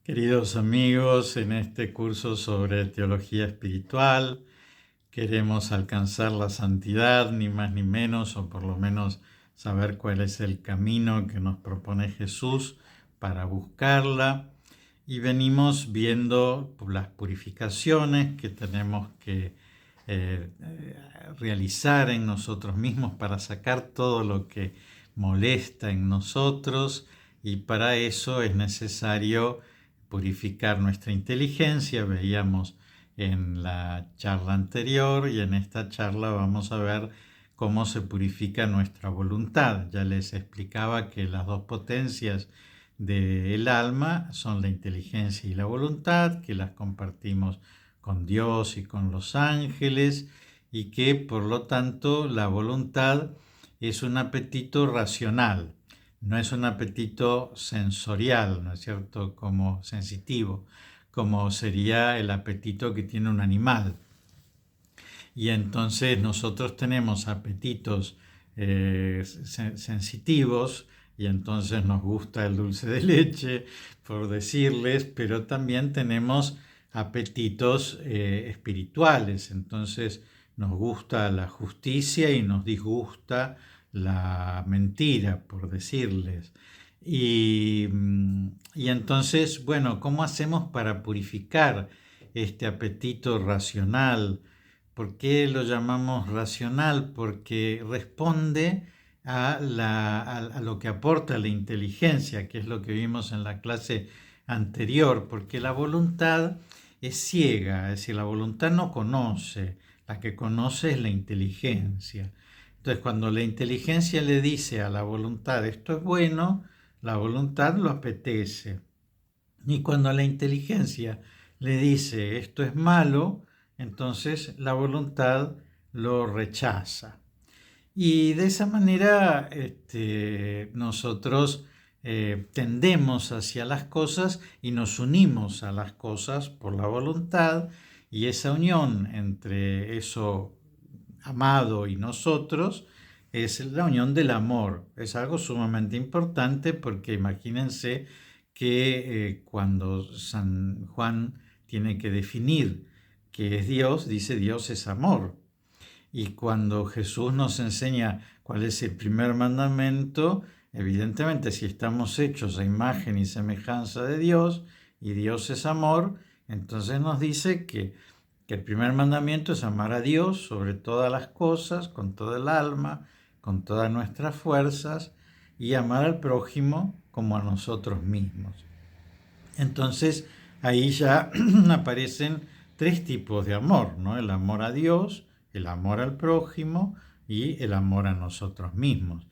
Queridos amigos, en este curso sobre teología espiritual queremos alcanzar la santidad, ni más ni menos, o por lo menos saber cuál es el camino que nos propone Jesús para buscarla. Y venimos viendo las purificaciones que tenemos que realizar en nosotros mismos para sacar todo lo que molesta en nosotros, y para eso es necesario purificar nuestra inteligencia. Veíamos en la charla anterior, y en esta charla vamos a ver cómo se purifica nuestra voluntad. Ya les explicaba que las dos potencias del alma son la inteligencia y la voluntad, que las compartimos con Dios y con los ángeles, y que por lo tanto la voluntad es un apetito racional, no es un apetito sensorial, ¿no es cierto?, como sensitivo, como sería el apetito que tiene un animal. Y entonces nosotros tenemos apetitos sensitivos, y entonces nos gusta el dulce de leche, por decirles, pero también tenemos apetitos espirituales. Entonces nos gusta la justicia y nos disgusta la mentira, por decirles. Y entonces, bueno, ¿cómo hacemos para purificar este apetito racional? ¿Por qué lo llamamos racional? Porque responde a lo que aporta la inteligencia, que es lo que vimos en la clase anterior, porque la voluntad es ciega, es decir, la voluntad no conoce, la que conoce es la inteligencia. Entonces, cuando la inteligencia le dice a la voluntad esto es bueno, la voluntad lo apetece. Y cuando la inteligencia le dice esto es malo, entonces la voluntad lo rechaza. Y de esa manera nosotros tendemos hacia las cosas y nos unimos a las cosas por la voluntad, y esa unión entre eso amado y nosotros es la unión del amor. Es algo sumamente importante, porque imagínense que cuando San Juan tiene que definir qué es Dios, dice Dios es amor. Y cuando Jesús nos enseña cuál es el primer mandamiento, evidentemente si estamos hechos a imagen y semejanza de Dios, y Dios es amor, entonces nos dice que el primer mandamiento es amar a Dios sobre todas las cosas, con toda el alma, con todas nuestras fuerzas, y amar al prójimo como a nosotros mismos. Entonces ahí ya aparecen tres tipos de amor, ¿no? El amor a Dios, el amor al prójimo y el amor a nosotros mismos.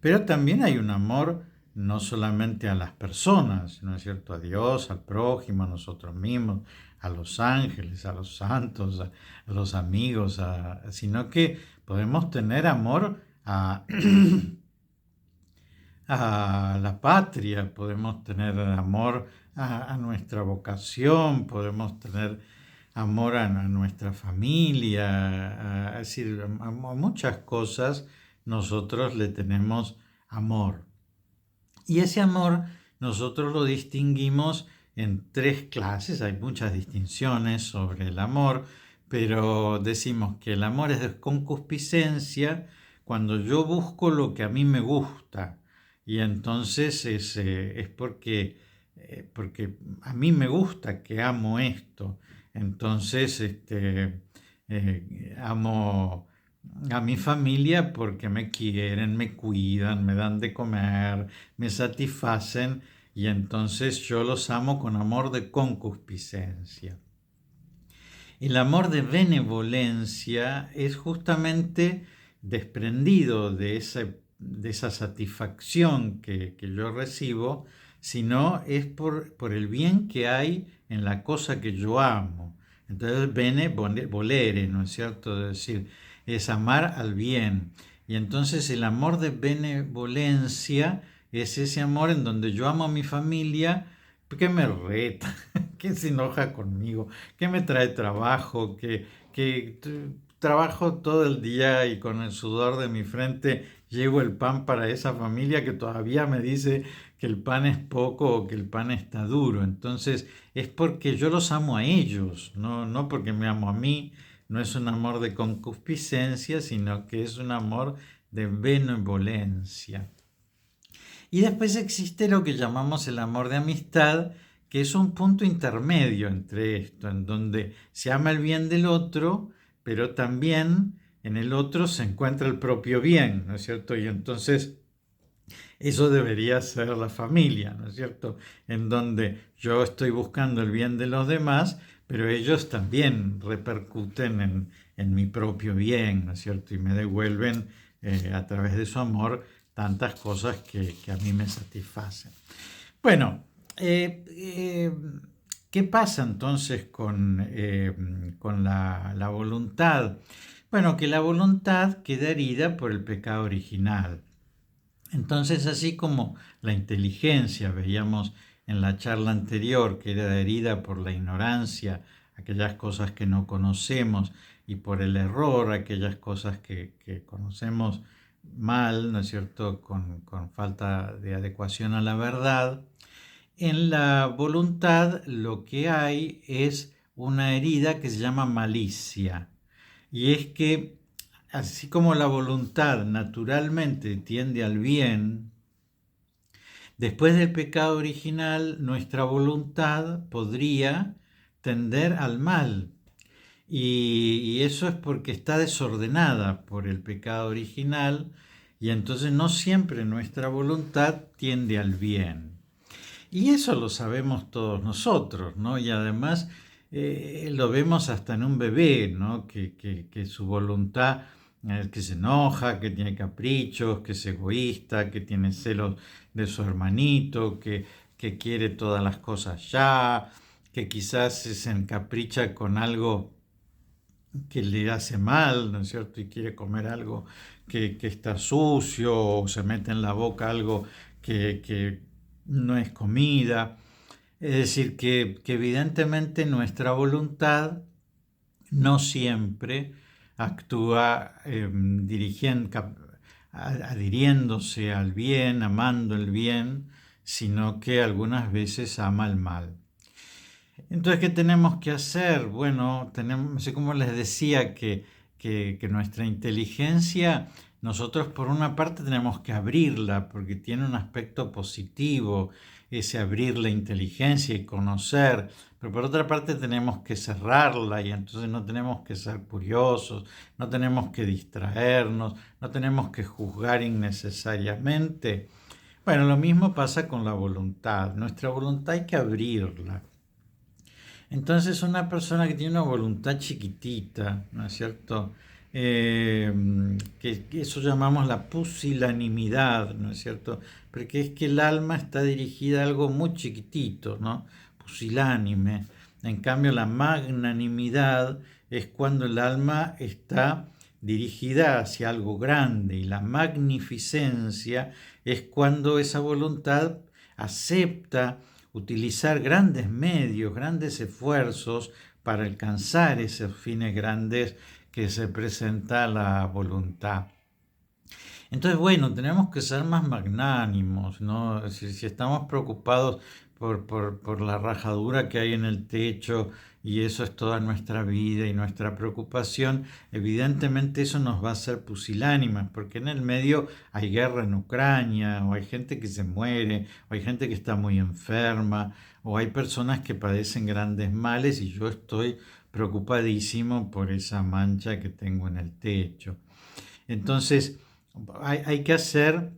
Pero también hay un amor no solamente a las personas, ¿no es cierto?, a Dios, al prójimo, a nosotros mismos, a los ángeles, a los santos, a los amigos, sino que podemos tener amor a la patria, podemos tener amor a nuestra vocación, podemos tener amor a nuestra familia, es decir, a muchas cosas nosotros le tenemos amor. Y ese amor nosotros lo distinguimos en tres clases. Hay muchas distinciones sobre el amor, pero decimos que el amor es de concupiscencia, cuando yo busco lo que a mí me gusta, y entonces es porque a mí me gusta, que amo esto. Entonces amo a mi familia porque me quieren, me cuidan, me dan de comer, me satisfacen, y entonces yo los amo con amor de concupiscencia. El amor de benevolencia es justamente desprendido de esa satisfacción que yo recibo, sino es por el bien que hay en la cosa que yo amo. Entonces, volere, ¿no es cierto? Es decir, es amar al bien. Y entonces el amor de benevolencia es ese amor en donde yo amo a mi familia, que me reta, que se enoja conmigo, que me trae trabajo, que trabajo todo el día y con el sudor de mi frente llevo el pan para esa familia que todavía me dice que el pan es poco o que el pan está duro. Entonces es porque yo los amo a ellos, no porque me amo a mí. No es un amor de concupiscencia, sino que es un amor de benevolencia. Y después existe lo que llamamos el amor de amistad, que es un punto intermedio entre esto, en donde se ama el bien del otro, pero también en el otro se encuentra el propio bien, ¿no es cierto? Y entonces eso debería ser la familia, ¿no es cierto? En donde yo estoy buscando el bien de los demás, pero ellos también repercuten en mi propio bien, ¿no es cierto? Y me devuelven a través de su amor tantas cosas que a mí me satisfacen. Bueno, eh, eh, ¿qué pasa entonces con la voluntad? Bueno, que la voluntad queda herida por el pecado original. Entonces, así como la inteligencia, veíamos en la charla anterior, que era herida por la ignorancia, aquellas cosas que no conocemos, y por el error, aquellas cosas que conocemos mal, ¿no es cierto?, con falta de adecuación a la verdad. En la voluntad lo que hay es una herida que se llama malicia. Y es que así como la voluntad naturalmente tiende al bien, después del pecado original nuestra voluntad podría tender al mal. Y eso es porque está desordenada por el pecado original y entonces no siempre nuestra voluntad tiende al bien. Y eso lo sabemos todos nosotros, ¿no? Y además lo vemos hasta en un bebé, ¿no? Que su voluntad, que se enoja, que tiene caprichos, que es egoísta, que tiene celos de su hermanito, que quiere todas las cosas ya, que quizás se encapricha con algo que le hace mal, ¿no es cierto? Y quiere comer algo que está sucio o se mete en la boca algo que no es comida. Es decir, que evidentemente nuestra voluntad no siempre actúa adhiriéndose al bien, amando el bien, sino que algunas veces ama el mal. Entonces, ¿qué tenemos que hacer? Bueno, tenemos, así como les decía, que nuestra inteligencia, nosotros por una parte tenemos que abrirla, porque tiene un aspecto positivo, ese abrir la inteligencia y conocer, pero por otra parte tenemos que cerrarla y entonces no tenemos que ser curiosos, no tenemos que distraernos, no tenemos que juzgar innecesariamente. Bueno, lo mismo pasa con la voluntad. Nuestra voluntad hay que abrirla. Entonces una persona que tiene una voluntad chiquitita, ¿no es cierto? Que eso llamamos la pusilanimidad, ¿no es cierto? Porque es que el alma está dirigida a algo muy chiquitito, ¿no? Pusilánime. En cambio, la magnanimidad es cuando el alma está dirigida hacia algo grande y la magnificencia es cuando esa voluntad acepta utilizar grandes medios, grandes esfuerzos para alcanzar esos fines grandes que se presenta la voluntad. Entonces, bueno, tenemos que ser más magnánimos, ¿no? Si estamos preocupados por la rajadura que hay en el techo y eso es toda nuestra vida y nuestra preocupación, evidentemente eso nos va a hacer pusilánimes, porque en el medio hay guerra en Ucrania, o hay gente que se muere, o hay gente que está muy enferma, o hay personas que padecen grandes males y yo estoy preocupadísimo por esa mancha que tengo en el techo. Entonces, hay que hacer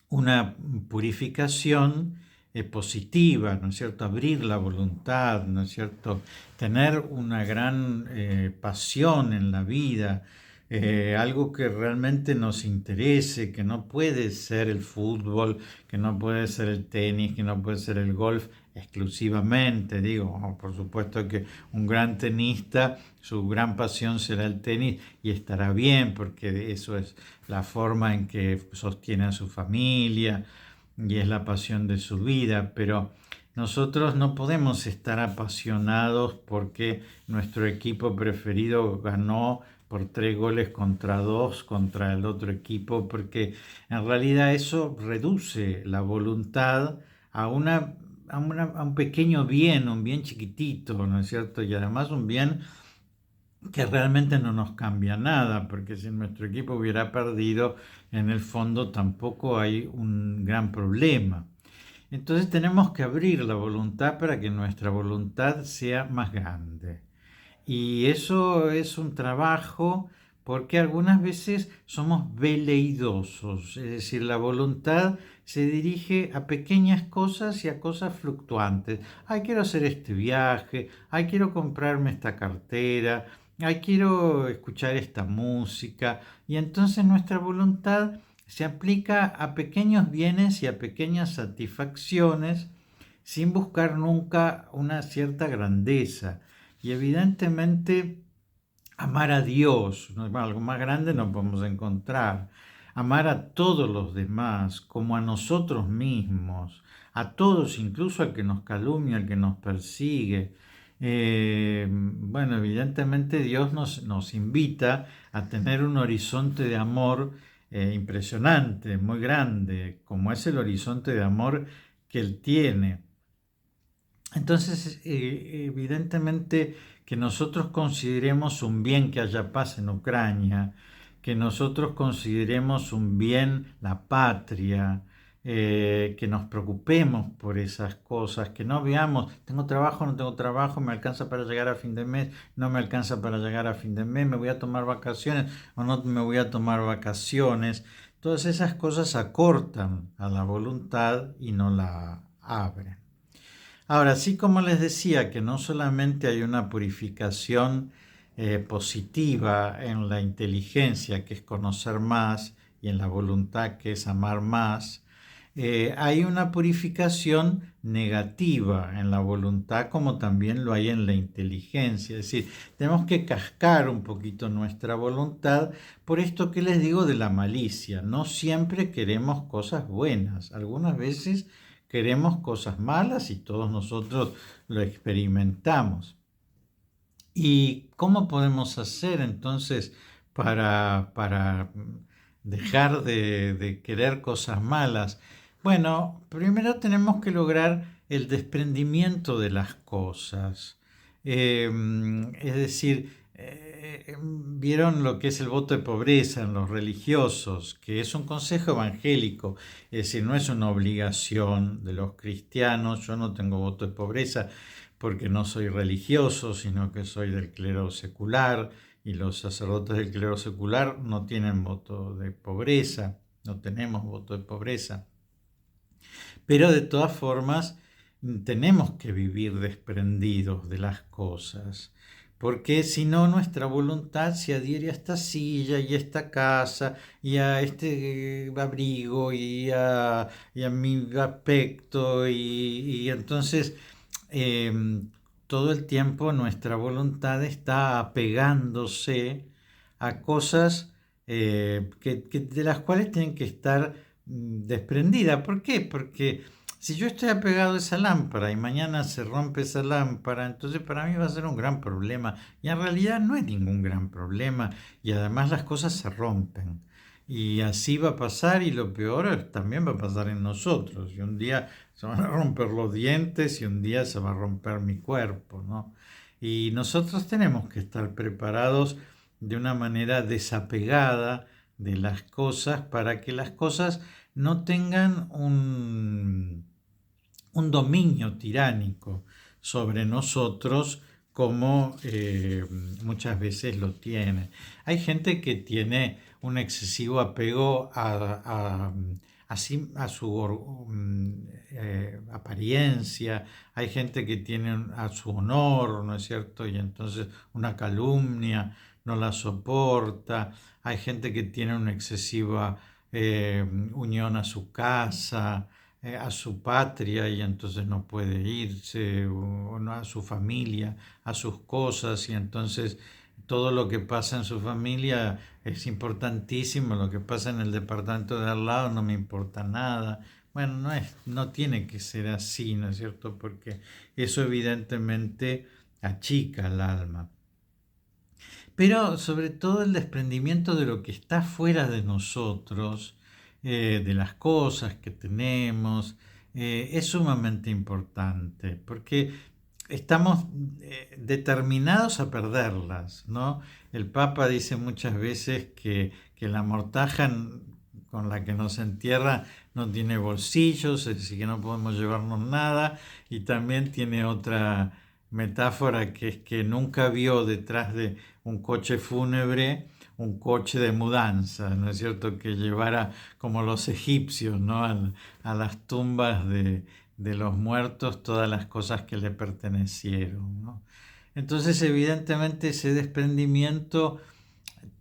una purificación positiva, ¿no es cierto? Abrir la voluntad, ¿no es cierto? Tener una gran pasión en la vida, algo que realmente nos interese, que no puede ser el fútbol, que no puede ser el tenis, que no puede ser el golf exclusivamente, digo, por supuesto que un gran tenista, su gran pasión será el tenis y estará bien, porque eso es la forma en que sostiene a su familia y es la pasión de su vida, pero nosotros no podemos estar apasionados porque nuestro equipo preferido ganó por 3 goles contra 2 contra el otro equipo, porque en realidad eso reduce la voluntad a a un pequeño bien, un bien chiquitito, ¿no es cierto? Y además un bien que realmente no nos cambia nada, porque si nuestro equipo hubiera perdido, en el fondo tampoco hay un gran problema. Entonces tenemos que abrir la voluntad para que nuestra voluntad sea más grande. Y eso es un trabajo porque algunas veces somos veleidosos, es decir, la voluntad se dirige a pequeñas cosas y a cosas fluctuantes. Ay, quiero hacer este viaje, ay, quiero comprarme esta cartera, ay, quiero escuchar esta música. Y entonces nuestra voluntad se aplica a pequeños bienes y a pequeñas satisfacciones sin buscar nunca una cierta grandeza. Y evidentemente amar a Dios, ¿no? Algo más grande no podemos encontrar. Amar a todos los demás como a nosotros mismos, a todos, incluso al que nos calumnia, al que nos persigue. Bueno, evidentemente Dios nos invita a tener un horizonte de amor impresionante, muy grande, como es el horizonte de amor que Él tiene. Entonces, evidentemente que nosotros consideremos un bien que haya paz en Ucrania, que nosotros consideremos un bien la patria, que nos preocupemos por esas cosas, que no veamos, tengo trabajo, no tengo trabajo, me alcanza para llegar a fin de mes, no me alcanza para llegar a fin de mes, me voy a tomar vacaciones o no me voy a tomar vacaciones. Todas esas cosas acortan a la voluntad y no la abren. Ahora, sí, como les decía, que no solamente hay una purificación positiva en la inteligencia, que es conocer más, y en la voluntad, que es amar más, hay una purificación negativa en la voluntad, como también lo hay en la inteligencia. Es decir, tenemos que cascar un poquito nuestra voluntad por esto que les digo de la malicia. No siempre queremos cosas buenas, algunas veces queremos cosas malas y todos nosotros lo experimentamos. ¿Y cómo podemos hacer entonces para dejar de querer cosas malas? Bueno, primero tenemos que lograr el desprendimiento de las cosas. Es decir, vieron lo que es el voto de pobreza en los religiosos, que es un consejo evangélico, es decir, no es una obligación de los cristianos. Yo no tengo voto de pobreza porque no soy religioso, sino que soy del clero secular, y los sacerdotes del clero secular no tienen voto de pobreza, no tenemos voto de pobreza. Pero de todas formas, tenemos que vivir desprendidos de las cosas, porque si no, nuestra voluntad se adhiere a esta silla y a esta casa y a este abrigo y a mi aspecto, y entonces eh, todo el tiempo nuestra voluntad está apegándose a cosas de las cuales tienen que estar desprendida. ¿Por qué? Porque si yo estoy apegado a esa lámpara y mañana se rompe esa lámpara, entonces para mí va a ser un gran problema. Y en realidad no es ningún gran problema. Y además las cosas se rompen. Y así va a pasar, y lo peor también va a pasar en nosotros. Y un día se van a romper los dientes y un día se va a romper mi cuerpo, ¿no? Y nosotros tenemos que estar preparados de una manera desapegada de las cosas para que las cosas no tengan un dominio tiránico sobre nosotros como muchas veces lo tiene. Hay gente que tiene un excesivo apego a su apariencia, hay gente que tiene a su honor, ¿no es cierto? Y entonces una calumnia no la soporta, hay gente que tiene una excesiva unión a su casa, a su patria, y entonces no puede irse, o no, a su familia, a sus cosas, y entonces todo lo que pasa en su familia es importantísimo, lo que pasa en el departamento de al lado no me importa nada. Bueno, no tiene que ser así, ¿no es cierto? Porque eso evidentemente achica el alma. pero sobre todo el desprendimiento de lo que está fuera de nosotros, de las cosas que tenemos, es sumamente importante, porque estamos determinados a perderlas, ¿no? El Papa dice muchas veces que la mortaja con la que nos entierra no tiene bolsillos, es decir, que no podemos llevarnos nada, y también tiene otra metáfora que es que nunca vio detrás de un coche fúnebre un coche de mudanza, ¿no es cierto? Que llevara como los egipcios, ¿no? A las tumbas de los muertos todas las cosas que le pertenecieron, ¿no? Entonces, evidentemente, ese desprendimiento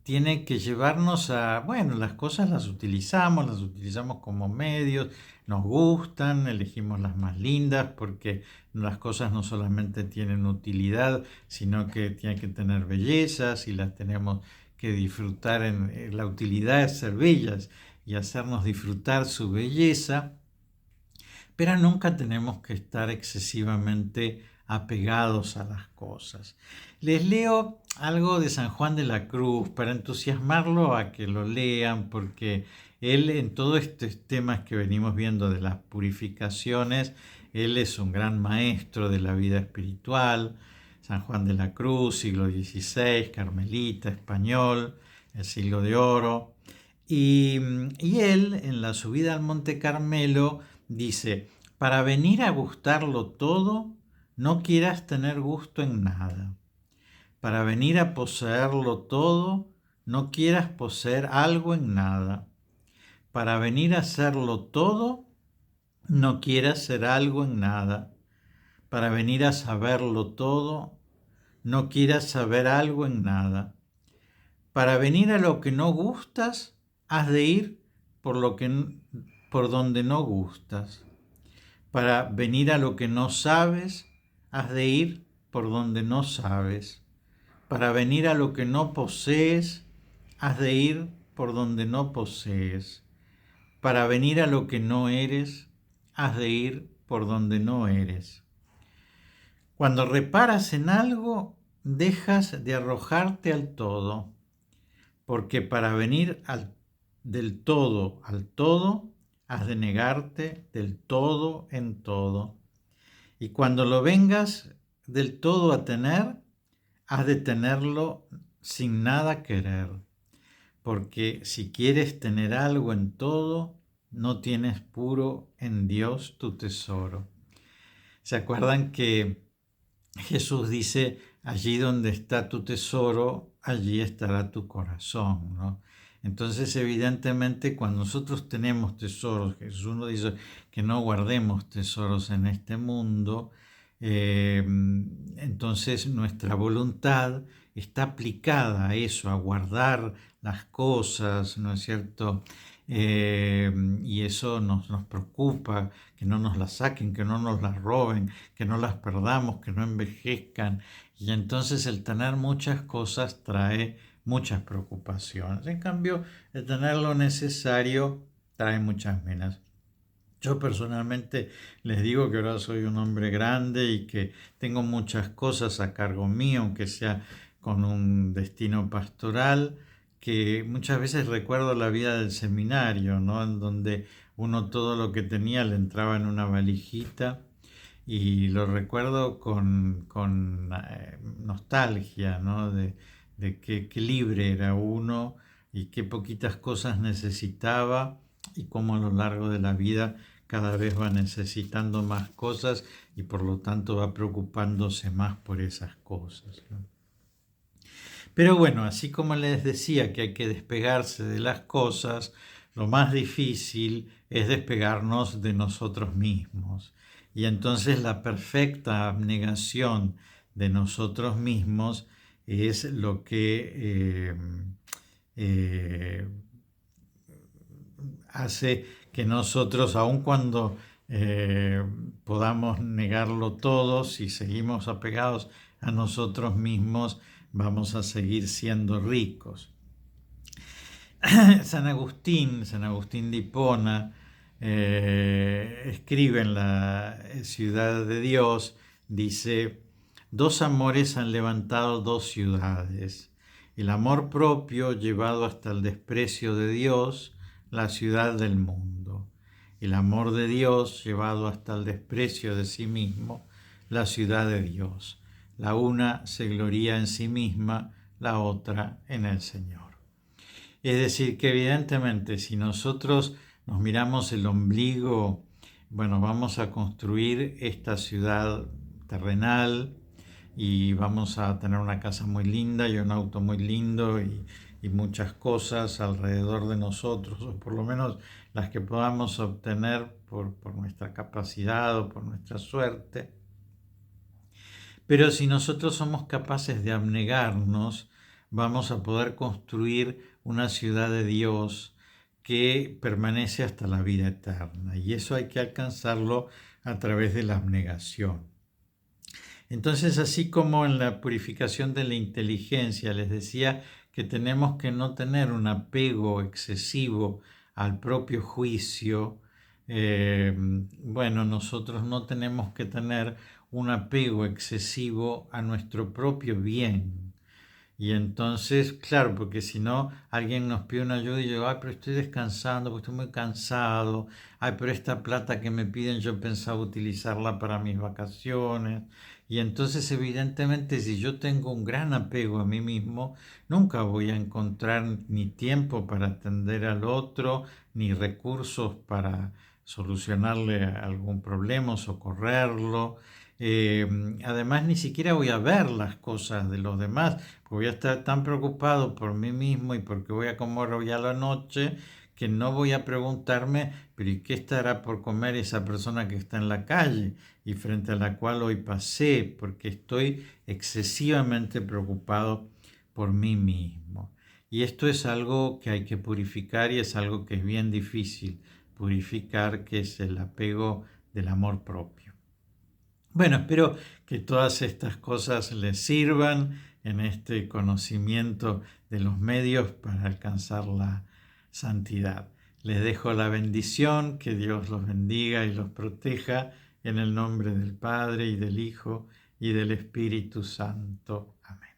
tiene que llevarnos a, bueno, las cosas las utilizamos como medios, nos gustan, elegimos las más lindas porque las cosas no solamente tienen utilidad, sino que tienen que tener bellezas y las tenemos que disfrutar la utilidad es ser bellas y hacernos disfrutar su belleza, pero nunca tenemos que estar excesivamente apegados a las cosas. Les leo algo de San Juan de la Cruz para entusiasmarlo a que lo lean, porque él en todos estos temas que venimos viendo de las purificaciones, él es un gran maestro de la vida espiritual. San Juan de la Cruz, siglo XVI, carmelita, español, el siglo de oro. Y él, en la subida al Monte Carmelo, dice, para venir a gustarlo todo, no quieras tener gusto en nada. Para venir a poseerlo todo, no quieras poseer algo en nada. Para venir a hacerlo todo, no quieras ser algo en nada. Para venir a saberlo todo, no quieras saber algo en nada. Para venir a lo que no gustas, has de ir por donde no gustas. Para venir a lo que no sabes, has de ir por donde no sabes. Para venir a lo que no posees, has de ir por donde no posees. Para venir a lo que no eres, has de ir por donde no eres. Cuando reparas en algo, dejas de arrojarte al todo, porque para venir del todo al todo, has de negarte del todo en todo. Y cuando lo vengas del todo a tener, has de tenerlo sin nada querer, porque si quieres tener algo en todo, no tienes puro en Dios tu tesoro. ¿Se acuerdan que Jesús dice, allí donde está tu tesoro, allí estará tu corazón, ¿no? Entonces, evidentemente, cuando nosotros tenemos tesoros, Jesús nos dice que no guardemos tesoros en este mundo, entonces nuestra voluntad está aplicada a eso, a guardar las cosas, ¿no es cierto? Y eso nos preocupa, que no nos las saquen, que no nos las roben, que no las perdamos, que no envejezcan. Y entonces el tener muchas cosas trae muchas preocupaciones. En cambio, el tener lo necesario trae muchas menos. Yo personalmente les digo que ahora soy un hombre grande y que tengo muchas cosas a cargo mío, aunque sea con un destino pastoral, que muchas veces recuerdo la vida del seminario, ¿no? En donde uno todo lo que tenía le entraba en una valijita y lo recuerdo con nostalgia, ¿no? De qué libre era uno y qué poquitas cosas necesitaba y cómo a lo largo de la vida cada vez va necesitando más cosas y por lo tanto va preocupándose más por esas cosas, ¿no? Pero bueno, así como les decía que hay que despegarse de las cosas, lo más difícil es despegarnos de nosotros mismos. Y entonces la perfecta abnegación de nosotros mismos es lo que hace que nosotros, aun cuando podamos negarlo todo, si seguimos apegados a nosotros mismos, vamos a seguir siendo ricos. San Agustín de Hipona, escribe en la Ciudad de Dios, dice, dos amores han levantado dos ciudades, El amor propio llevado hasta el desprecio de Dios, la ciudad del mundo. El amor de Dios llevado hasta el desprecio de sí mismo, la ciudad de Dios. La una se gloría en sí misma, la otra en el Señor. Es decir, que evidentemente si nosotros nos miramos el ombligo, bueno, vamos a construir esta ciudad terrenal y vamos a tener una casa muy linda y un auto muy lindo y muchas cosas alrededor de nosotros, o por lo menos las que podamos obtener por nuestra capacidad o por nuestra suerte. Pero si nosotros somos capaces de abnegarnos, vamos a poder construir una ciudad de Dios que permanece hasta la vida eterna. Y eso hay que alcanzarlo a través de la abnegación. Entonces, así como en la purificación de la inteligencia les decía que tenemos que no tener un apego excesivo al propio juicio, bueno, nosotros no tenemos que tener un apego excesivo a nuestro propio bien. Y entonces, claro, porque si no, alguien nos pide una ayuda y yo, ay, pero estoy descansando, porque estoy muy cansado, ay, pero esta plata que me piden yo pensaba utilizarla para mis vacaciones. Y entonces, evidentemente, si yo tengo un gran apego a mí mismo, nunca voy a encontrar ni tiempo para atender al otro, ni recursos para solucionarle algún problema o socorrerlo. Además, ni siquiera voy a ver las cosas de los demás, porque voy a estar tan preocupado por mí mismo y porque voy a comer hoy a la noche, que no voy a preguntarme, pero ¿y qué estará por comer esa persona que está en la calle y frente a la cual hoy pasé? Porque estoy excesivamente preocupado por mí mismo. Y esto es algo que hay que purificar y es algo que es bien difícil purificar, que es el apego del amor propio. Bueno, espero que todas estas cosas les sirvan en este conocimiento de los medios para alcanzar la santidad. Les dejo la bendición, que Dios los bendiga y los proteja en el nombre del Padre y del Hijo y del Espíritu Santo. Amén.